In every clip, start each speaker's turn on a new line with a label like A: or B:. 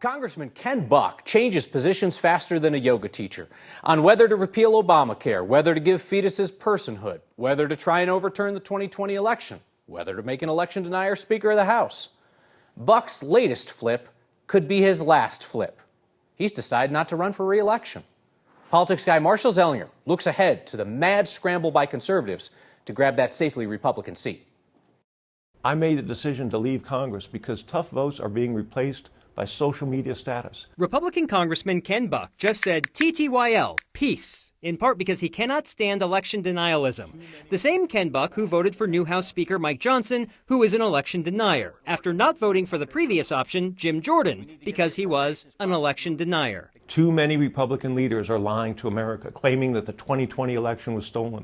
A: Congressman Ken Buck changes positions faster than a yoga teacher on whether to repeal Obamacare, whether to give fetuses personhood, whether to try and overturn the 2020 election, whether to make an election denier Speaker of the House. Buck's latest flip could be his last flip. He's decided not to run for re-election. Politics guy Marshall Zellinger looks ahead to the mad scramble by conservatives to grab that safely Republican seat.
B: I made the decision to leave Congress because tough votes are being replaced by social media status.
C: Republican Congressman Ken Buck just said TTYL, peace, in part because he cannot stand election denialism. The same Ken Buck who voted for new House Speaker Mike Johnson, who is an election denier, after not voting for the previous option, Jim Jordan, because he was an election denier.
B: Too many Republican leaders are lying to America, claiming that the 2020 election was stolen,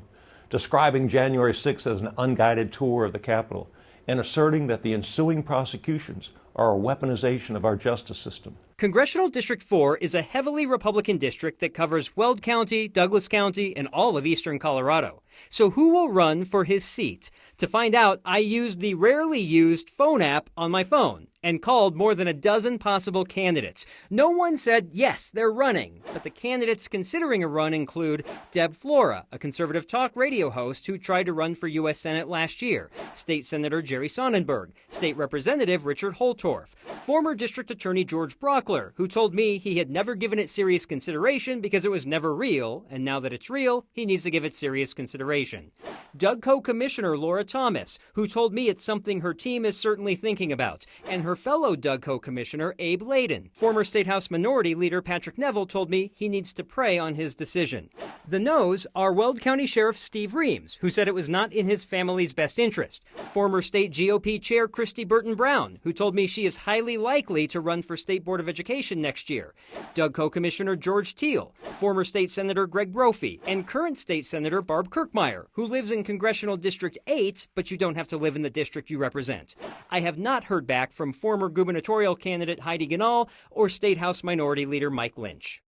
B: describing January 6th as an unguided tour of the Capitol, and asserting that the ensuing prosecutions are a weaponization of our justice system.
C: Congressional District 4 is a heavily Republican district that covers Weld County, Douglas County, and all of eastern Colorado. So who will run for his seat? To find out, I used the rarely used phone app on my phone and called more than a dozen possible candidates. No one said, yes, they're running. But the candidates considering a run include Deb Flora, a conservative talk radio host who tried to run for U.S. Senate last year, State Senator Jerry Sonnenberg, State Representative Richard Holtorf, former District Attorney George Brockler, who told me he had never given it serious consideration because it was never real, and now that it's real, he needs to give it serious consideration. DougCo Commissioner Laura Thomas, who told me it's something her team is certainly thinking about, and her fellow DougCo Commissioner Abe Layden. Former State House Minority Leader Patrick Neville told me he needs to pray on his decision. The no's are Weld County Sheriff Steve Reams, who said it was not in his family's best interest. Former State GOP Chair Christy Burton Brown, who told me she is highly likely to run for State Board of Education next year. DougCo Commissioner George Teal, former State Senator Greg Brophy, and current State Senator Barb Kirkmeyer, who lives in Congressional District 8, but you don't have to live in the district you represent. I have not heard back from former gubernatorial candidate Heidi Ganahl or State House Minority Leader Mike Lynch.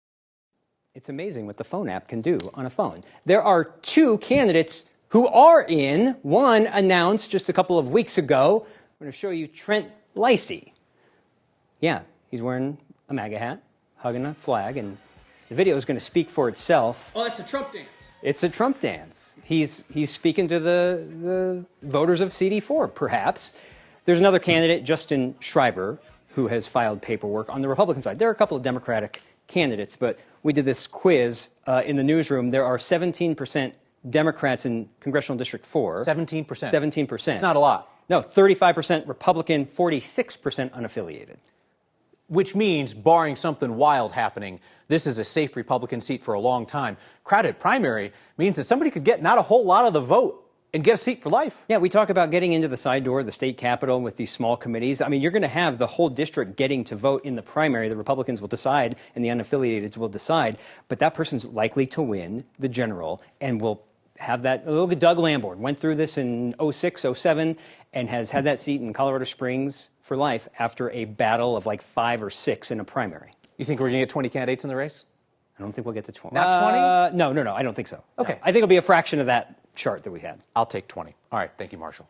C: It's amazing what the phone app can do on a phone. There are two candidates who are in. One announced just a couple of weeks ago. I'm going to show you Trent Lacey. Yeah, he's wearing a MAGA hat, hugging a flag, and the video is going to speak for itself.
D: Oh, that's a Trump dance.
C: It's a Trump dance. He's speaking to the voters of CD4, perhaps. There's another candidate, Justin Schreiber, who has filed paperwork on the Republican side. There are a couple of Democratic candidates, but we did this quiz in the newsroom. There are 17% Democrats in Congressional District 4.
A: 17%?
C: 17%.
A: It's not a lot.
C: No, 35% Republican, 46% unaffiliated.
A: Which means, barring something wild happening, this is a safe Republican seat for a long time. Crowded primary means that somebody could get not a whole lot of the vote and get a seat for life.
C: Yeah, we talk about getting into the side door of the state capitol with these small committees. I mean, you're going to have the whole district getting to vote in the primary. The Republicans will decide and the unaffiliated will decide. But that person's likely to win the general and will have that. Look at Doug Lamborn. Went through this in 06, 07, and has had that seat in Colorado Springs for life after a battle of like 5 or 6 in a primary.
A: You think we're going to get 20 candidates in the race?
C: I don't think we'll get to 20.
A: Not 20?
C: No, I don't think so.
A: Okay.
C: No. I think it'll be a fraction of that chart that we had.
A: I'll take 20. All right. Thank you, Marshall.